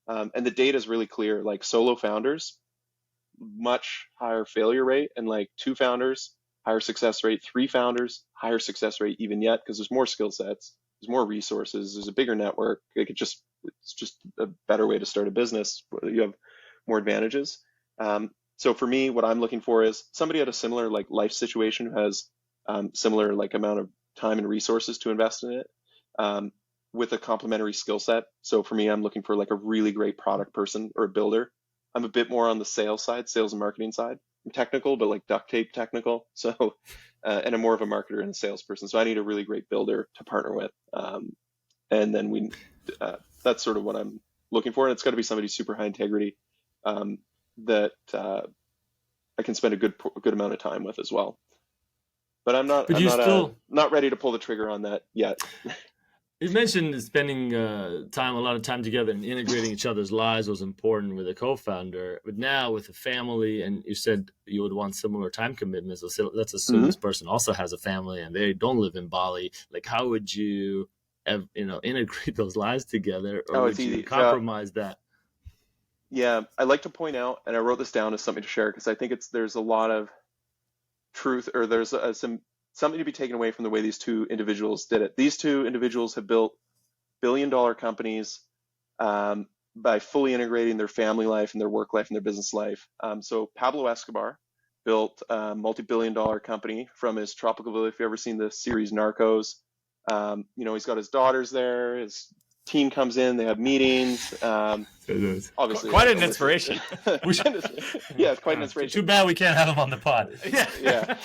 And the data is really clear. Like, solo founders, much higher failure rate, and like 2 founders, higher success rate, 3 founders, higher success rate even yet, because there's more skill sets, there's more resources, there's a bigger network. Like, it's just a better way to start a business. You have more advantages. So for me, what I'm looking for is somebody at a similar like life situation who has similar like amount of time and resources to invest in it, with a complementary skill set. So for me, I'm looking for like a really great product person or a builder. I'm a bit more on the sales side, sales and marketing side. I'm technical, but like duct tape technical. So, and I'm more of a marketer and a salesperson. So I need a really great builder to partner with. And then that's sort of what I'm looking for. And it's got to be somebody super high integrity, that I can spend a good amount of time with as well. But I'm not ready to pull the trigger on that yet. You mentioned spending a lot of time together and integrating each other's lives was important with a co-founder. But now with a family, and you said you would want similar time commitments. So let's assume this person also has a family and they don't live in Bali. Like, how would you integrate those lives together, or would you compromise that? Yeah, I like to point out, and I wrote this down as something to share because I think there's a lot of truth, or there's something to be taken away from the way these 2 individuals did it. These 2 individuals have built billion-dollar companies by fully integrating their family life and their work life and their business life. So Pablo Escobar built a multi-billion-dollar company from his tropical villa. If you've ever seen the series Narcos, he's got his daughters there. His team comes in, they have meetings. Obviously, quite an inspiration. Yeah, it's quite an inspiration. Too bad we can't have him on the pod. Yeah.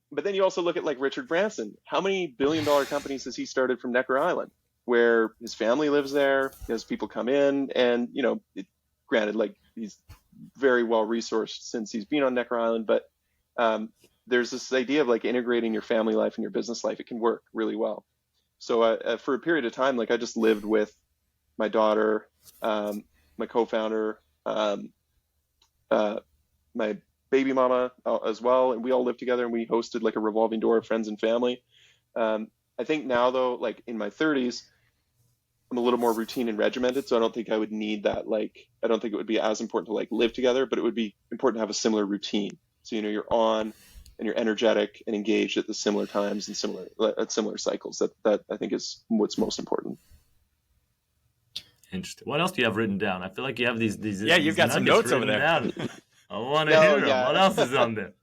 But then you also look at like Richard Branson. How many billion-dollar companies has he started from Necker Island, where his family lives there? His people come in, and granted, like, he's very well resourced since he's been on Necker Island, but there's this idea of like integrating your family life and your business life. It can work really well. So for a period of time, like, I just lived with my daughter, my co-founder, my baby mama as well, and we all lived together, and we hosted like a revolving door of friends and family. I think now, though, like in my 30s, I'm a little more routine and regimented, so I don't think I would need that. Like, I don't think it would be as important to like live together, but it would be important to have a similar routine. So you're on and you're energetic and engaged at the similar times and similar cycles. That I think is what's most important. Interesting. What else do you have written down? I feel like you have these Yeah, you've got some notes over there. Down. I want to hear them. What else is on there?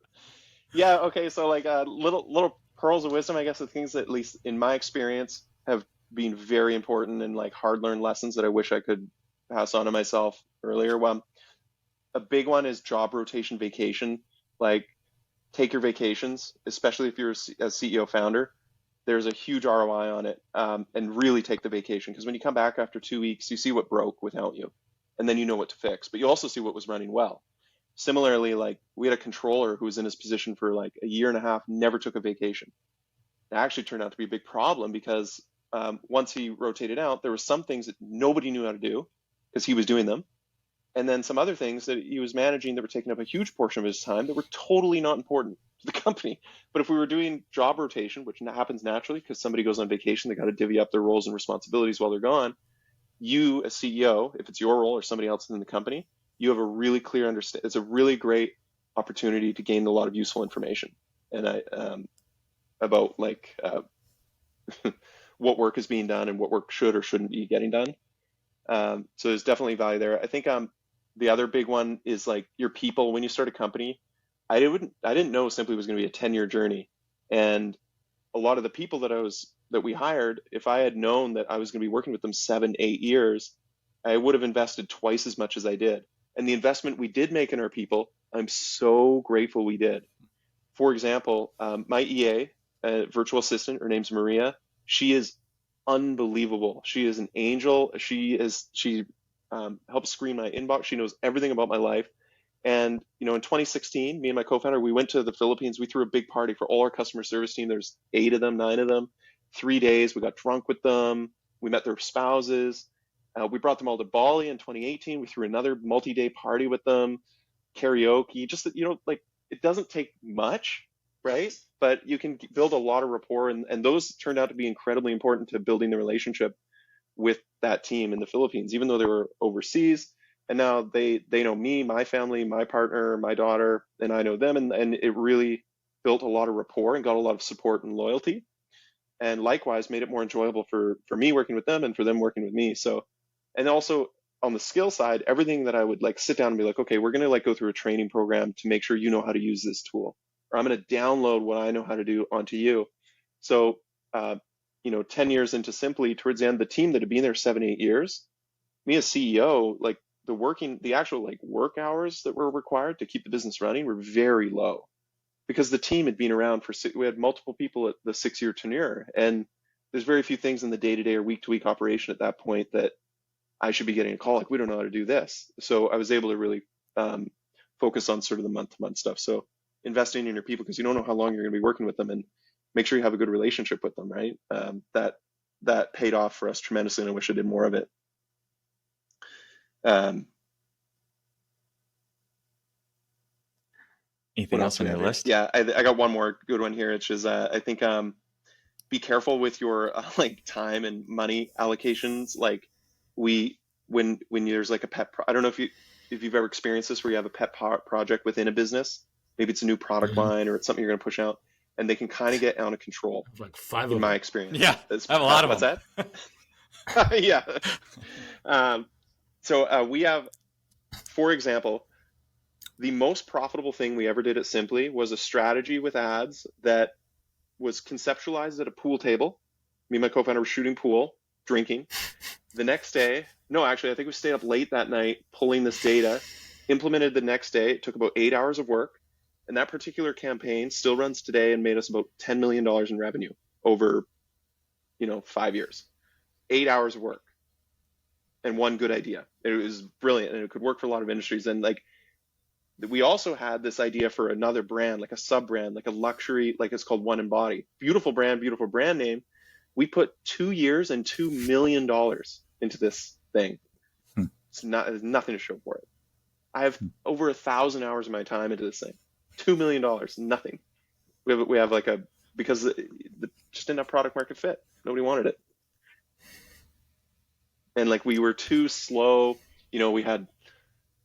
Yeah. Okay. So like little pearls of wisdom, I guess, the things that, at least in my experience, have been very important and like hard learned lessons that I wish I could pass on to myself earlier. Well, a big one is job rotation vacation. Like, take your vacations, especially if you're a CEO founder. There's a huge ROI on it, and really take the vacation, because when you come back after 2 weeks, you see what broke without you, and then you know what to fix. But you also see what was running well. Similarly, like, we had a controller who was in his position for like a year and a half, never took a vacation. It actually turned out to be a big problem, because once he rotated out, there were some things that nobody knew how to do because he was doing them. And then some other things that he was managing that were taking up a huge portion of his time that were totally not important to the company. But if we were doing job rotation, which happens naturally because somebody goes on vacation, they got to divvy up their roles and responsibilities while they're gone. You, as CEO, if it's your role or somebody else in the company, you have a really clear understanding. It's a really great opportunity to gain a lot of useful information, and about like what work is being done and what work should or shouldn't be getting done. So there's definitely value there. I think the other big one is like your people. When you start a company, I didn't know Simply was going to be a 10-year journey, and a lot of the people that we hired, if I had known that I was going to be working with them 7-8 years, I would have invested twice as much as I did. And the investment we did make in our people, I'm so grateful we did. For example, my EA, virtual assistant, her name's Maria. She is unbelievable. She is an angel. She helps screen my inbox. She knows everything about my life. And in 2016, me and my co-founder, we went to the Philippines. We threw a big party for all our customer service team. There's 8 of them, 9 of them. 3 days. We got drunk with them. We met their spouses. We brought them all to Bali in 2018. We threw another multi-day party with them, karaoke. Just like, it doesn't take much, right? But you can build a lot of rapport, and those turned out to be incredibly important to building the relationship with that team in the Philippines, even though they were overseas. And now they know me, my family, my partner, my daughter, and I know them, and it really built a lot of rapport and got a lot of support and loyalty, and likewise made it more enjoyable for me working with them and for them working with me. So, and also on the skill side, everything that I would like sit down and be like, okay, we're going to like go through a training program to make sure you know how to use this tool, or I'm going to download what I know how to do onto you. So 10 years into Simply, towards the end, the team that had been there 7-8 years, me as CEO, like the actual like work hours that were required to keep the business running were very low, because the team had been around we had multiple people at the 6-year tenure, and there's very few things in the day-to-day or week-to-week operation at that point that I should be getting a call like, we don't know how to do this. So I was able to really focus on sort of the month-to-month stuff. So investing in your people, because you don't know how long you're going to be working with them, and make sure you have a good relationship with them, right? That paid off for us tremendously, and I wish I did more of it. Anything else on your list? Yeah, I got one more good one here, which is I think be careful with your like time and money allocations. Like when there's like a pet, I don't know if you've ever experienced this, where you have a pet project within a business. Maybe it's a new product line, or it's something you're going to push out, and they can kind of get out of control. Like 5 in my experience. Yeah, I have a lot of them. What's that? Yeah. So we have, for example, the most profitable thing we ever did at Simply was a strategy with ads that was conceptualized at a pool table. Me and my co-founder were shooting pool, drinking. The next day, no, actually, I think we stayed up late that night pulling this data, implemented the next day. It took about 8 hours of work. And that particular campaign still runs today and made us about $10 million in revenue over, 5 years. 8 hours of work and one good idea. It was brilliant, and it could work for a lot of industries. And like, we also had this idea for another brand, like a sub brand, like a luxury, like it's called One in Body. Beautiful brand name. We put 2 years and $2 million into this thing. There's nothing to show for it. I have over 1,000 hours of my time into this thing. $2 million, nothing. We have like because just didn't have product market fit. Nobody wanted it. And like, we were too slow. We had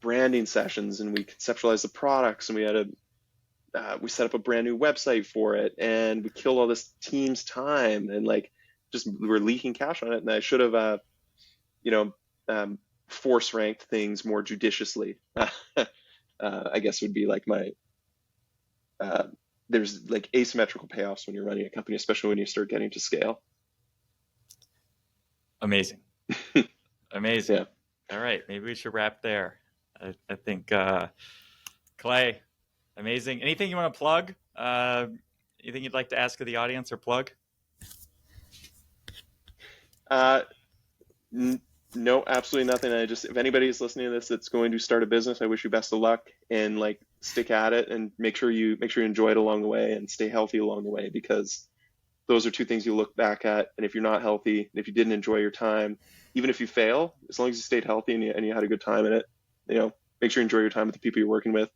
branding sessions, and we conceptualized the products, and we set up a brand new website for it, and we killed all this team's time, and like, just we were leaking cash on it. And I should have, force ranked things more judiciously. I guess would be like my, there's like asymmetrical payoffs when you're running a company, especially when you start getting to scale. Amazing. Amazing. Yeah. All right. Maybe we should wrap there. I think, Clay, amazing. Anything you want to plug? Anything you'd like to ask of the audience or plug? No, absolutely nothing. If anybody is listening to this that's going to start a business, I wish you best of luck, and like stick at it, and make sure you enjoy it along the way, and stay healthy along the way, because those are two things you look back at. And if you're not healthy, and if you didn't enjoy your time, even if you fail, as long as you stayed healthy and you had a good time in it, make sure you enjoy your time with the people you're working with.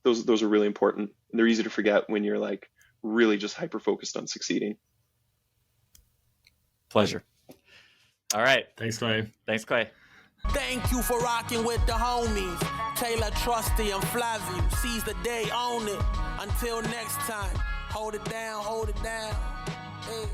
Those are really important, and they're easy to forget when you're like really just hyper focused on succeeding. Pleasure. All right. Thanks, Clay. Thanks, Clay. Thank you for rocking with the homies. Taylor, Trusty, and Flavio. Seize the day, own it. Until next time, hold it down, hold it down. Hey.